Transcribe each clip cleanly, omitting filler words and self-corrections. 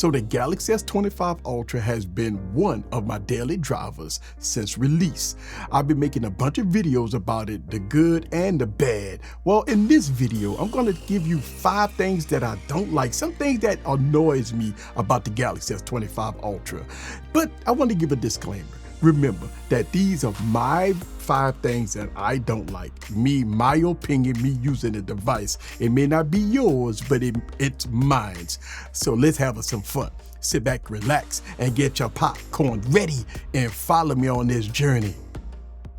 So the Galaxy S25 Ultra has been one of my daily drivers since release. I've been making a bunch of videos about it, the good and the bad. Well, in this video, I'm going to give you 5 things that I don't like, some things that annoys me about the Galaxy S25 Ultra. But I want to give a disclaimer. Remember that these are my 5 things that I don't like. My opinion, me using the device. It may not be yours, but it's mine. So let's have some fun. Sit back, relax, and get your popcorn ready and follow me on this journey.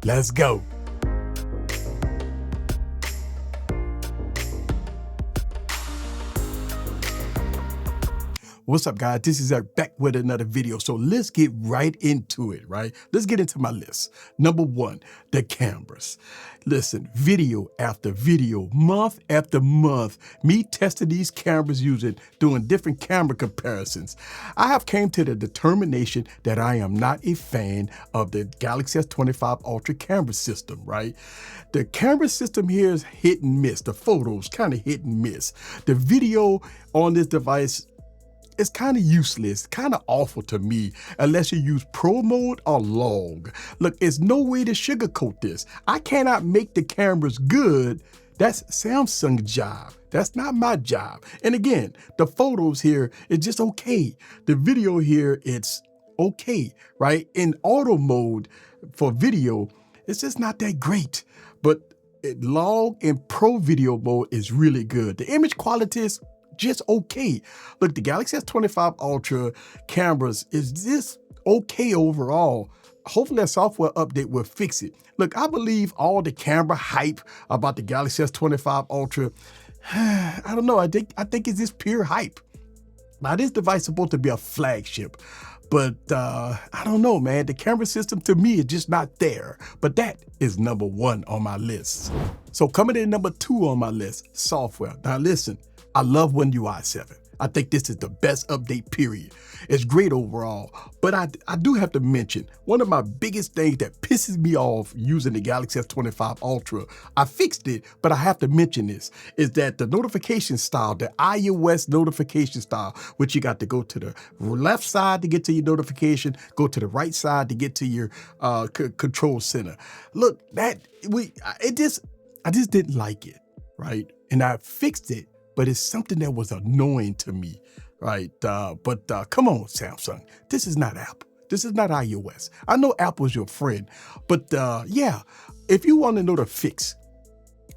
Let's go. What's up, guys? This is Eric back with another video. So let's get right into it, right? Let's get into my list. Number 1, the cameras. Listen, video after video, month after month, me testing these cameras doing different camera comparisons. I have came to the determination that I am not a fan of the Galaxy S25 Ultra camera system, right? The camera system here is hit and miss. The photos kind of hit and miss. The video on this device, it's kind of useless, kind of awful to me, unless you use pro mode or log. Look, there's no way to sugarcoat this. I cannot make the cameras good. That's Samsung's job. That's not my job. And again, the photos here is just okay. The video here, it's okay, right? In auto mode for video, it's just not that great. But log and pro video mode is really good. The image quality is just okay. Look, the Galaxy S25 Ultra cameras is just okay overall. Hopefully that software update will fix it. Look, I believe all the camera hype about the Galaxy S25 Ultra, I don't know, I think it's just pure hype. Now this device is supposed to be a flagship, but I don't know, man. The camera system to me is just not there. But that is number 1 on my list. So coming in number 2 on my list, software. Now listen, I love One UI 7. I think this is the best update, period. It's great overall, but I do have to mention one of my biggest things that pisses me off using the Galaxy S25 Ultra. I fixed it, but I have to mention this, is that the notification style, the iOS notification style, which you got to go to the left side to get to your notification, go to the right side to get to your control center. Look, I just didn't like it, right? And I fixed it, but it's something that was annoying to me, right? But come on, Samsung. This is not Apple. This is not iOS. I know Apple's your friend, but yeah, if you want to know the fix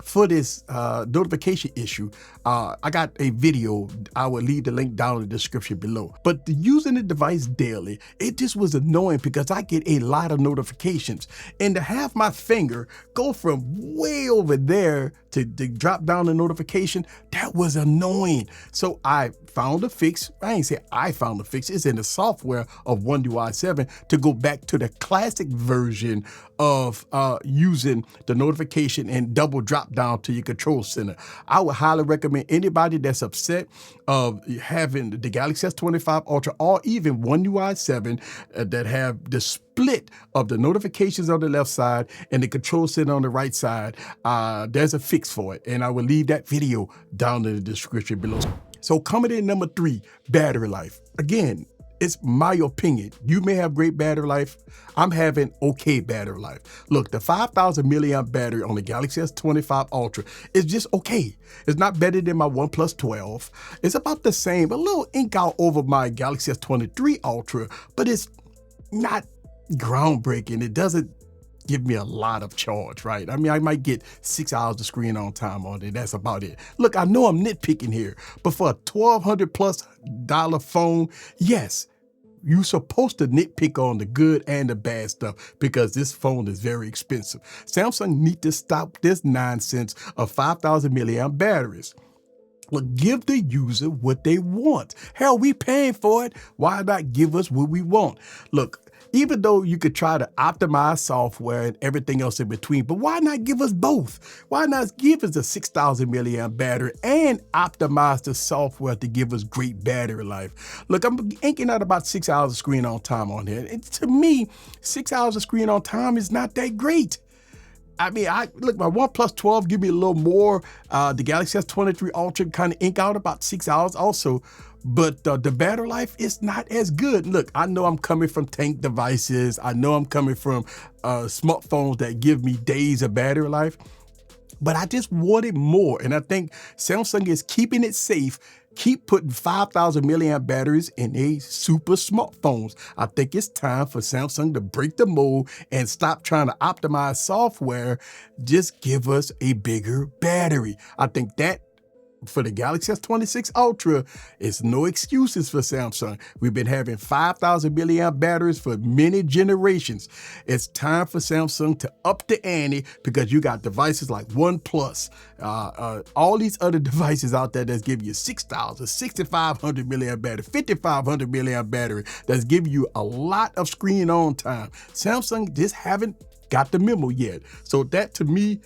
for this notification issue, I got a video. I will leave the link down in the description below. But using the device daily, it just was annoying because I get a lot of notifications. And to have my finger go from way over there to drop down the notification, that was annoying. So I found a fix. I ain't say I found a fix. It's in the software of One UI 7 to go back to the classic version of using the notification and double drop down to your control center. I would highly recommend anybody that's upset of having the Galaxy S25 Ultra or even One UI 7 that have the split of the notifications on the left side and the control center on the right side. There's a fix for it, and I will leave that video down in the description below. So coming in number 3, battery life. Again, it's my opinion. You may have great battery life. I'm having okay battery life. Look, the 5,000 milliamp battery on the Galaxy S25 Ultra is just okay. It's not better than my OnePlus 12. It's about the same, a little ink out over my Galaxy S23 Ultra, but it's not groundbreaking. It doesn't give me a lot of charge, right? I mean, I might get 6 hours of screen on time on it. That's about it. Look, I know I'm nitpicking here, but for a $1,200+ phone, yes, you're supposed to nitpick on the good and the bad stuff because this phone is very expensive. Samsung need to stop this nonsense of 5,000 milliamp batteries. Look, give the user what they want. Hell, we paying for it. Why not give us what we want? Look, even though you could try to optimize software and everything else in between, but why not give us both? Why not give us a 6,000 milliamp battery and optimize the software to give us great battery life? Look, I'm inking out about 6 hours of screen on time on here. And to me, 6 hours of screen on time is not that great. I mean, look, my OnePlus 12 give me a little more. The Galaxy S23 Ultra kind of ink out about 6 hours also. but the battery life is not as good. Look, I know I'm coming from tank devices. I know I'm coming from smartphones that give me days of battery life, but I just wanted more. And I think Samsung is keeping it safe. Keep putting 5,000 milliamp batteries in a super smartphones. I think it's time for Samsung to break the mold and stop trying to optimize software. Just give us a bigger battery. I think that for the Galaxy S26 Ultra, it's no excuses for Samsung. We've been having 5,000 milliamp batteries for many generations. It's time for Samsung to up the ante, because you got devices like OnePlus, all these other devices out there that's giving you 6,000, 6,500 milliamp battery, 5,500 milliamp battery, that's giving you a lot of screen on time. Samsung just haven't got the memo yet. So that, to me,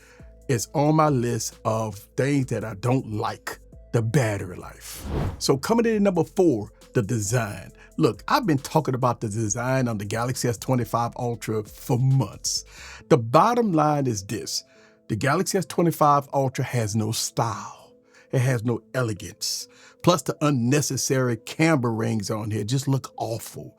is on my list of things that I don't like: the battery life. So coming in at number 4, the design. Look, I've been talking about the design on the Galaxy S25 Ultra for months. The bottom line is this: the Galaxy S25 Ultra has no style. It has no elegance. Plus the unnecessary camber rings on here just look awful.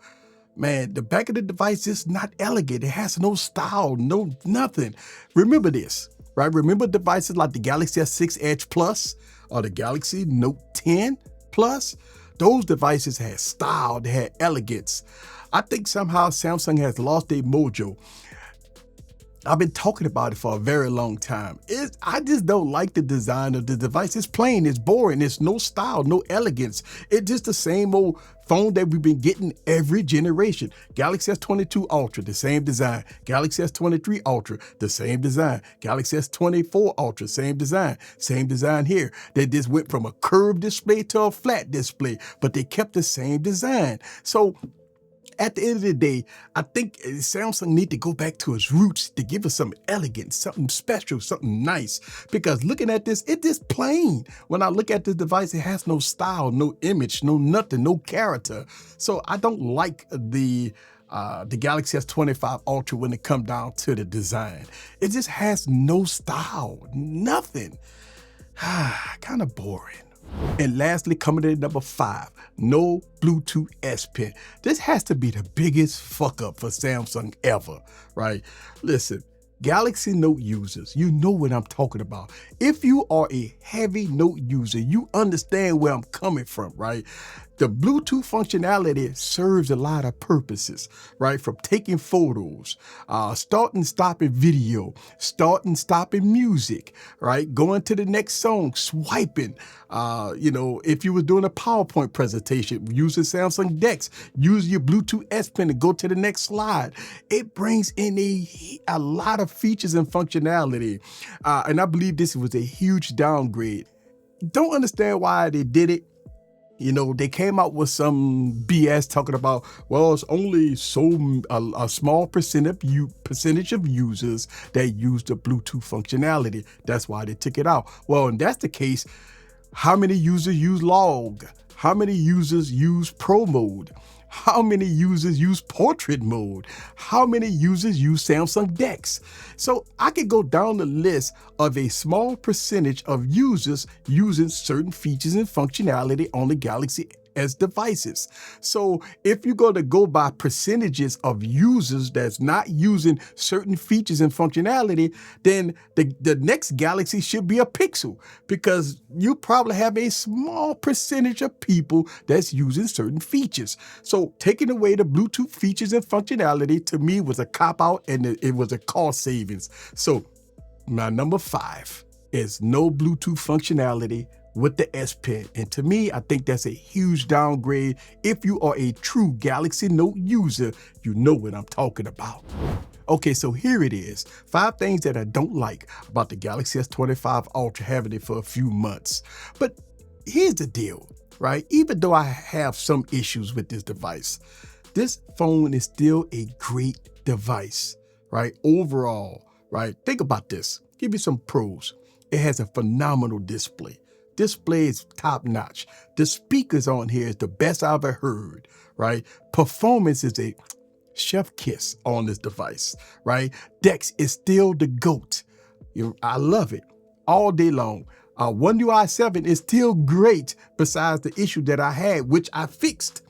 Man, the back of the device is not elegant. It has no style, no nothing. Remember this, right? Remember devices like the Galaxy S6 Edge Plus or the Galaxy Note 10 Plus? Those devices had style, they had elegance. I think somehow Samsung has lost their mojo. I've been talking about it for a very long time. I just don't like the design of the device. It's plain, it's boring, it's no style, no elegance. It's just the same old phone that we've been getting every generation. Galaxy S22 Ultra, the same design. Galaxy S23 Ultra, the same design. Galaxy S24 Ultra, same design. Same design here. They just went from a curved display to a flat display, but they kept the same design. So at the end of the day, I think Samsung need to go back to its roots to give us some elegance, something special, something nice. Because looking at this, it's just plain. When I look at this device, it has no style, no image, no nothing, no character. So I don't like the Galaxy S25 Ultra when it comes down to the design. It just has no style, nothing. Kind of boring. And lastly, coming in at number 5, no Bluetooth S Pen. This has to be the biggest fuck up for Samsung ever, right? Listen, Galaxy Note users, you know what I'm talking about. If you are a heavy Note user, you understand where I'm coming from, right? The Bluetooth functionality serves a lot of purposes, right? From taking photos, starting and stopping video, starting and stopping music, right? Going to the next song, swiping. If you were doing a PowerPoint presentation, using Samsung Dex, use your Bluetooth S Pen to go to the next slide. It brings in a lot of features and functionality. And I believe this was a huge downgrade. Don't understand why they did it. They came out with some BS talking about, well, it's only a small percentage of users that use the Bluetooth functionality. That's why they took it out. Well, and that's the case, how many users use log? How many users use pro mode? How many users use portrait mode? How many users use Samsung Dex? So I could go down the list of a small percentage of users using certain features and functionality on the Galaxy S devices. So if you're going to go by percentages of users that's not using certain features and functionality, then the next Galaxy should be a Pixel, because you probably have a small percentage of people that's using certain features. So taking away the Bluetooth features and functionality, to me, was a cop-out, and it was a cost savings. So my number 5 is no Bluetooth functionality with the S Pen. And to me, I think that's a huge downgrade. If you are a true Galaxy Note user, you know what I'm talking about. Okay, so here it is. 5 things that I don't like about the Galaxy S25 Ultra, having it for a few months. But here's the deal, right? Even though I have some issues with this device, this phone is still a great device, right? Overall, right? Think about this. Give you some pros. It has a phenomenal display. Display is top notch. The speakers on here is the best I've ever heard, right? Performance is a chef kiss on this device, right? Dex is still the GOAT. I love it all day long. One UI 7 is still great besides the issue that I had, which I fixed,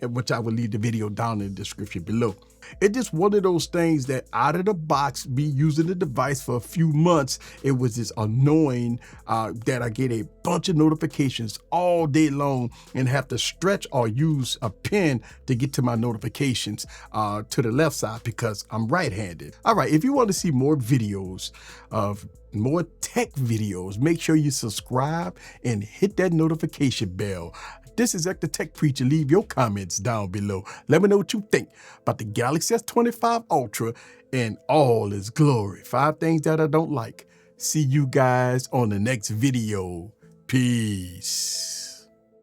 which I will leave the video down in the description below. It's just one of those things that out of the box, be using the device for a few months, it was just annoying that I get a bunch of notifications all day long and have to stretch or use a pen to get to my notifications to the left side because I'm right-handed. All right, if you want to see more videos of more tech videos, make sure you subscribe and hit that notification bell. This is the Tech Preacher. Leave your comments down below. Let me know what you think about the Galaxy S25 Ultra and all its glory. 5 things that I don't like. See you guys on the next video. Peace.